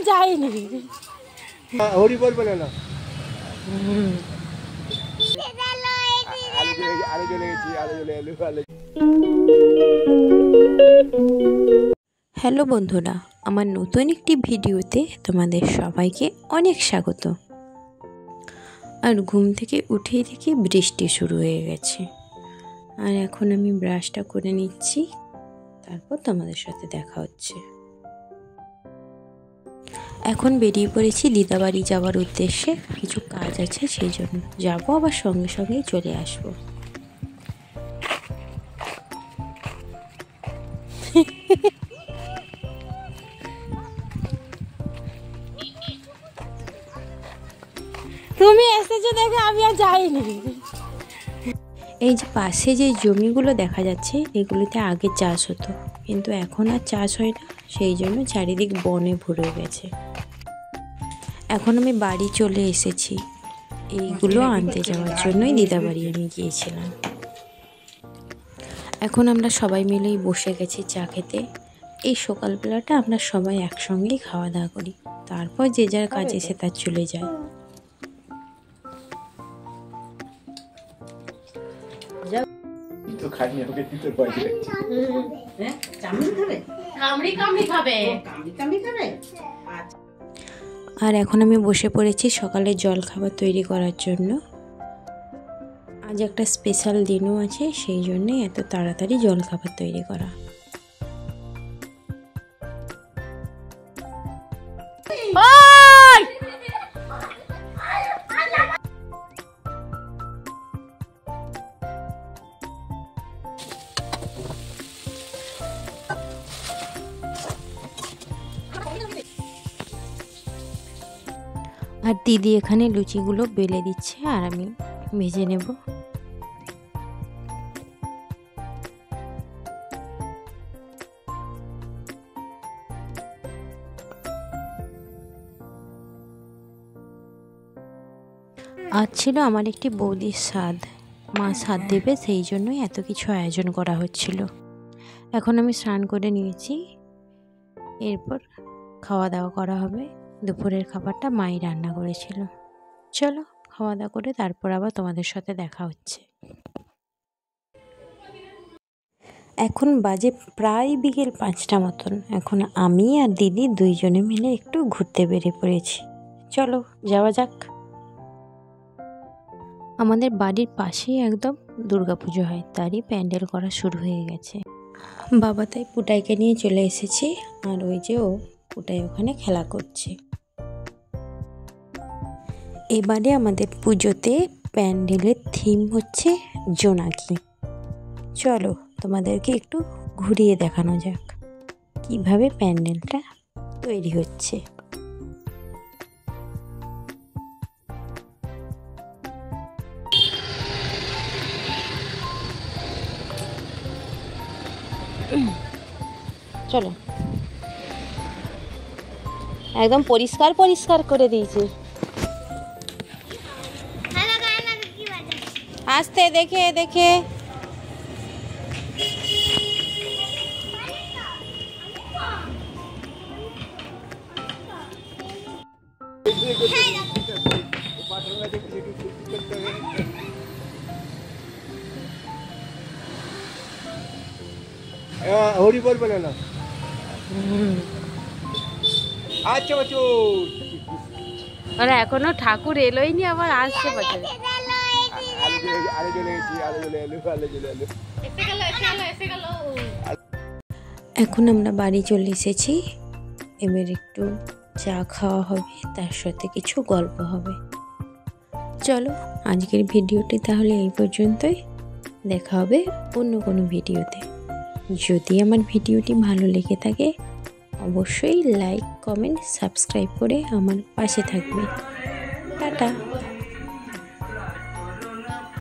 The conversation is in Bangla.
যাইনি। হরি বল বলে না। হ্যালো বন্ধুরা, আমার নতুন একটি ভিডিওতে তোমাদের সবাইকে অনেক স্বাগত। আর ঘুম থেকে উঠেই দেখি বৃষ্টি শুরু হয়ে গেছে। আর এখন আমি ব্রাশটা করে নিচ্ছি, তারপর তোমাদের সাথে দেখা হচ্ছে। এখন বেরিয়ে পড়েছি দিদাবাড়ি যাওয়ার উদ্দেশ্যে, কিছু কাজ আছে সেই জন্য যাবো, আবার সঙ্গে সঙ্গেই চলে আসবো। তুমি এসেছো দেখে আমি আর যাইনি। এই যে পাশে যে জমিগুলো দেখা যাচ্ছে, এগুলোতে আগে চাষ হতো, কিন্তু এখন আর চাষ হয় না, সেই জন্য চারিদিক বনে ভরে গেছে। এখন আমি বাড়ি চলে এসেছি, এইগুলো আনতে যাওয়ার জন্যই দিদাবাড়ি আমি গিয়েছিলাম। এখন আমরা সবাই মিলেই বসে গেছি চা খেতে। এই সকালবেলাটা আমরা সবাই একসঙ্গেই খাওয়া দাওয়া করি, তারপর যে যার কাজে সে তার চলে যায়। আর এখন আমি বসে পড়েছি সকালের জল খাবার তৈরি করার জন্য। আজ একটা স্পেশাল দিনও আছে, সেই জন্যই এত তাড়াতাড়ি জল খাবার তৈরি করা। আর দিদি এখানে লুচিগুলো বেলে দিচ্ছে, আর আমি ভেজে নেব। আজ ছিল আমার একটি বৌদির স্বাদ, মা স্বাদ দেবে, সেই জন্যই এত কিছু আয়োজন করা হচ্ছিল। এখন আমি স্নান করে নিয়েছি, এরপর খাওয়া দাওয়া করা হবে। দুপুরের খাবারটা মাই রান্না করেছিল। চলো খাওয়া দাওয়া করে তারপর আবার তোমাদের সাথে দেখা হচ্ছে। এখন বাজে প্রায় বিকেল 5টা মতন। এখন আমি আর দিদি দুইজনে মিলে একটু ঘুরতে বেরিয়ে পড়েছি। চলো যাওয়া যাক। আমাদের বাড়ির পাশেই একদম দুর্গাপুজো হয়, তারই প্যান্ডেল করা শুরু হয়ে গেছে। বাবা তাই পুটাইকে নিয়ে চলে এসেছি, আর ওই যে ও পুটাই ওখানে খেলা করছে। এবারে আমাদের পুজোতে প্যান্ডেলের থিম হচ্ছে জোনাকি। চলো তোমাদেরকে একটু ঘুরিয়ে দেখানো যাক কিভাবে প্যান্ডেলটা তৈরি হচ্ছে। চলো, একদম পরিষ্কার পরিষ্কার করে দিয়েছি। আস্তে দেখে দেখে। হরি বল বলে না। আচ্ছা বাচ্চু, ওরা এখনো ঠাকুর এলোই নি, আবার আসছে বাচ্চা। এখন আমরা বাড়ি চলে এসেছি, এবার একটু চা খাওয়া হবে, তার সাথে কিছু গল্প হবে। চলো আজকের ভিডিওটি তাহলে এই পর্যন্তই, দেখা হবে অন্য কোনো ভিডিওতে। যদি আমার ভিডিওটি ভালো লেগে থাকে অবশ্যই লাইক, কমেন্ট, সাবস্ক্রাইব করে আমার পাশে থাকবে। টাটা।